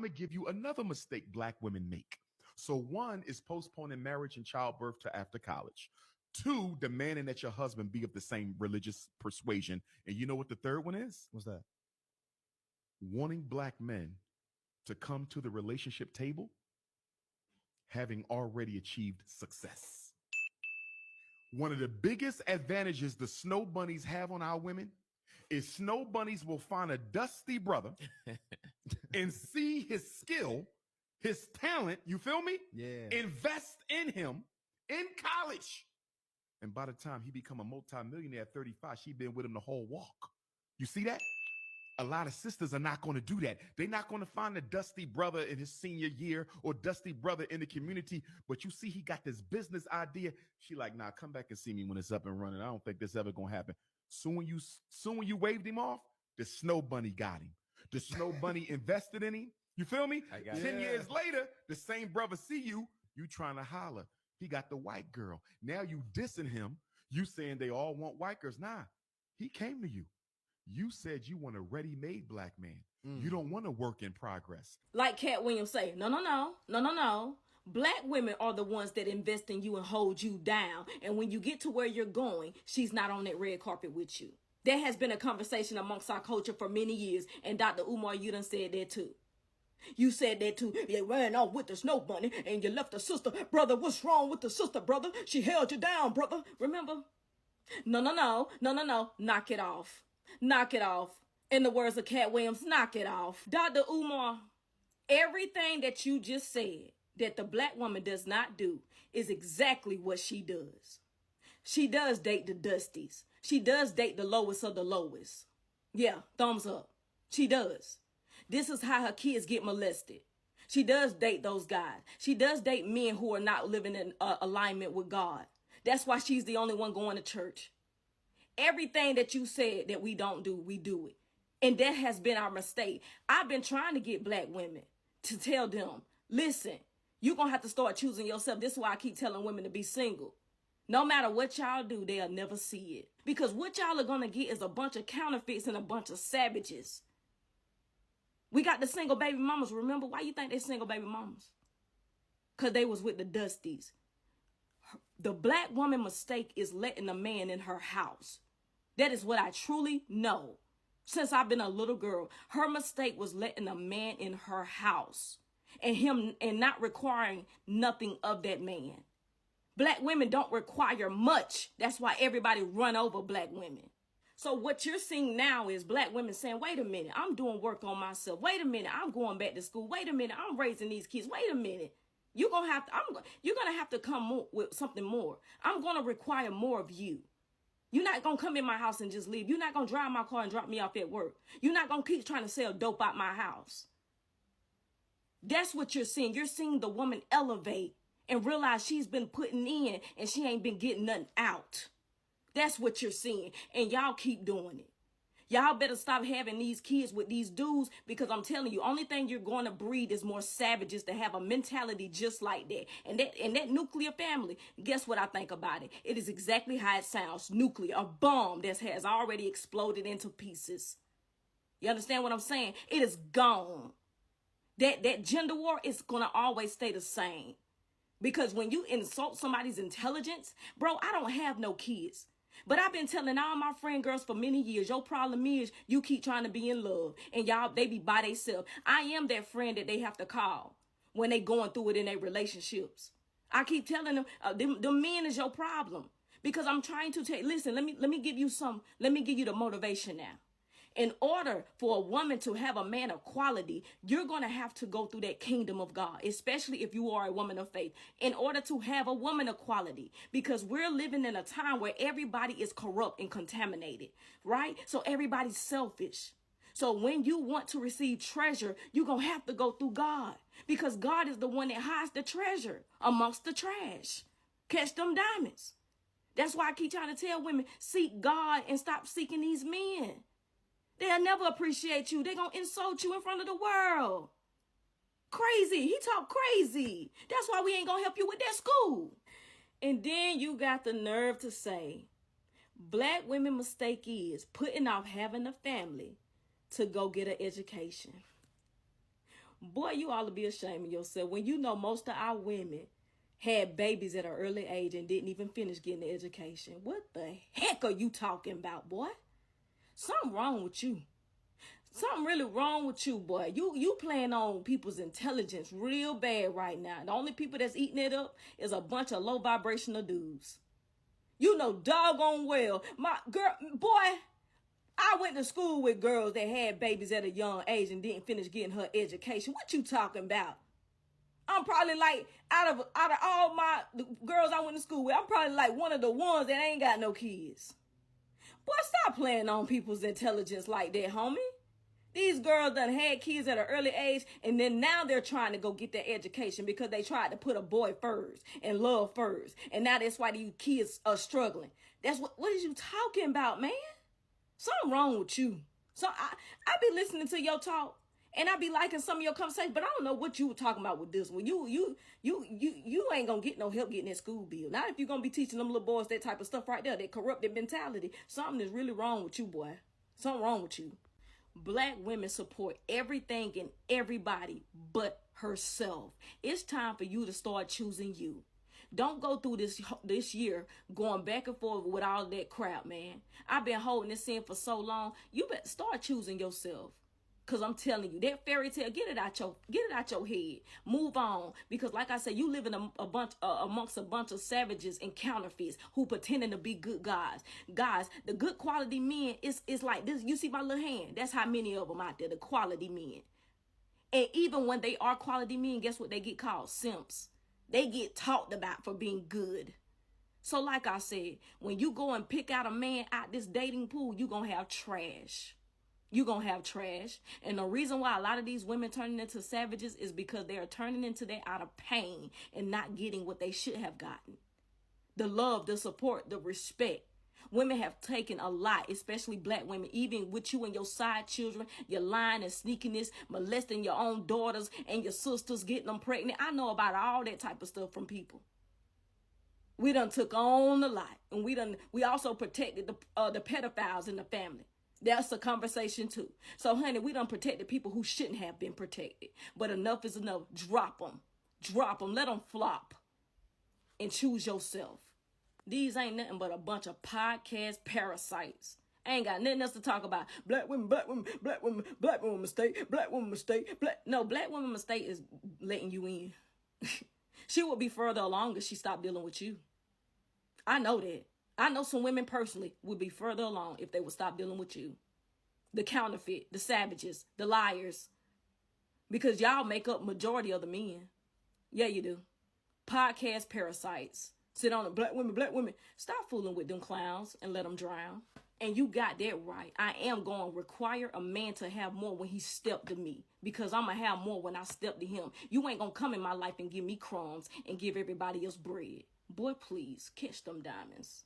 to give you another mistake black women make. So, one is postponing marriage and childbirth to after college. Two, demanding that your husband be of the same religious persuasion. And you know what the third one is? What's that? Wanting black men to come to the relationship table having already achieved success. One of the biggest advantages the snow bunnies have on our women is snow bunnies will find a dusty brother and see his skill, his talent, you feel me? Yeah. Invest in him in college. And by the time he become a multimillionaire at 35, she been with him the whole walk. You see that? A lot of sisters are not going to do that. They're not going to find a dusty brother in his senior year or dusty brother in the community. But you see, he got this business idea. She like, nah, come back and see me when it's up and running. I don't think this ever going to happen. Soon when you waved him off, the snow bunny got him. The snow bunny invested in him. You feel me? 10 years later, the same brother see you trying to holler. He got the white girl. Now you dissing him. You saying they all want white girls. Nah, he came to you. You said you want a ready-made black man. You don't want a work in progress. Like Cat Williams say, no. Black women are the ones that invest in you and hold you down. And when you get to where you're going, she's not on that red carpet with you. There has been a conversation amongst our culture for many years. And Dr. Umar, you done said that too. You said that too. You ran off with the snow bunny and you left the sister. Brother, what's wrong with the sister, brother? She held you down, brother. Remember? No. Knock it off. Knock it off. In the words of Cat Williams, knock it off. Dr. Umar, everything that you just said that the black woman does not do is exactly what she does. She does date the dusties. She does date the lowest of the lowest. Yeah, thumbs up. She does. This is how her kids get molested. She does date those guys. She does date men who are not living in alignment with God. That's why she's the only one going to church. Everything that you said that we don't do, we do it. And that has been our mistake. I've been trying to get black women to tell them, listen, you're going to have to start choosing yourself. This is why I keep telling women to be single. No matter what y'all do, they'll never see it. Because what y'all are going to get is a bunch of counterfeits and a bunch of savages. We got the single baby mamas. Remember, why you think they single baby mamas? Because they was with the dusties. The black woman mistake is letting a man in her house. That is what I truly know. Since I've been a little girl, her mistake was letting a man in her house and not requiring nothing of that man. Black women don't require much. That's why everybody run over black women. So what you're seeing now is black women saying, wait a minute, I'm doing work on myself. Wait a minute, I'm going back to school. Wait a minute, I'm raising these kids. Wait a minute. You're gonna have to come with something more. I'm gonna require more of you. You're not gonna come in my house and just leave. You're not gonna drive my car and drop me off at work. You're not gonna keep trying to sell dope out my house. That's what you're seeing. You're seeing the woman elevate and realize she's been putting in and she ain't been getting nothing out. That's what you're seeing. And y'all keep doing it. Y'all better stop having these kids with these dudes, because I'm telling you, only thing you're going to breed is more savages to have a mentality just like that. And that nuclear family, guess what I think about it? It is exactly how it sounds. Nuclear, a bomb that has already exploded into pieces. You understand what I'm saying? It is gone. That gender war is going to always stay the same. Because when you insult somebody's intelligence, bro, I don't have no kids. But I've been telling all my friend girls for many years, your problem is you keep trying to be in love and y'all, they be by themselves. I am that friend that they have to call when they going through it in their relationships. I keep telling them, the men is your problem, because I'm trying to listen, let me give you the motivation now. In order for a woman to have a man of quality, you're going to have to go through that kingdom of God, especially if you are a woman of faith, in order to have a woman of quality, because we're living in a time where everybody is corrupt and contaminated, right? So everybody's selfish. So when you want to receive treasure, you're going to have to go through God, because God is the one that hides the treasure amongst the trash. Catch them diamonds. That's why I keep trying to tell women, seek God and stop seeking these men. They'll never appreciate you. They're going to insult you in front of the world. Crazy. He talk crazy. That's why we ain't going to help you with that school. And then you got the nerve to say, black women mistake is putting off having a family to go get an education. Boy, you ought to be ashamed of yourself when you know most of our women had babies at an early age and didn't even finish getting the education. What the heck are you talking about, boy? Something wrong with you. Something really wrong with you, boy. You playing on people's intelligence real bad right now. The only people that's eating it up is a bunch of low vibrational dudes. You know doggone well, my girl, boy, I went to school with girls that had babies at a young age and didn't finish getting her education. What you talking about? I'm probably like, out of all the girls I went to school with, I'm probably like one of the ones that ain't got no kids. Boy, stop playing on people's intelligence like that, homie. These girls done had kids at an early age, and then now they're trying to go get their education because they tried to put a boy first and love first. And now that's why these kids are struggling. That's what is you talking about, man? Something wrong with you. So I be listening to your talk, and I be liking some of your conversations, but I don't know what you were talking about with this one. You ain't gonna get no help getting that school bill. Not if you're gonna be teaching them little boys that type of stuff right there, that corrupted mentality. Something is really wrong with you, boy. Something wrong with you. Black women support everything and everybody but herself. It's time for you to start choosing you. Don't go through this year going back and forth with all that crap, man. I've been holding this in for so long. You better start choosing yourself. Cause I'm telling you, that fairy tale, get it out your head. Move on, because like I said, you live in amongst a bunch of savages and counterfeits who pretending to be good guys. Guys, the good quality men is like this. You see my little hand? That's how many of them out there, the quality men. And even when they are quality men, guess what they get called? Simps. They get talked about for being good. So like I said, when you go and pick out a man out this dating pool, you gonna have trash. You're going to have trash. And the reason why a lot of these women turning into savages is because they are turning into that out of pain and not getting what they should have gotten. The love, the support, the respect. Women have taken a lot, especially black women, even with you and your side children, your lying and sneakiness, molesting your own daughters and your sisters, getting them pregnant. I know about all that type of stuff from people. We done took on a lot. And we also protected the pedophiles in the family. That's a conversation too. So, honey, we done protected people who shouldn't have been protected. But enough is enough. Drop them. Drop them. Let them flop. And choose yourself. These ain't nothing but a bunch of podcast parasites. I ain't got nothing else to talk about. Black women, black women, black women, black women mistake, black women mistake. No, black women mistake is letting you in. She would be further along if she stopped dealing with you. I know that. I know some women personally would be further along if they would stop dealing with you. The counterfeit, the savages, the liars. Because y'all make up majority of the men. Yeah, you do. Podcast parasites. Sit on the black women. Stop fooling with them clowns and let them drown. And you got that right. I am going to require a man to have more when he stepped to me. Because I'm going to have more when I step to him. You ain't going to come in my life and give me crumbs and give everybody else bread. Boy, please, catch them diamonds.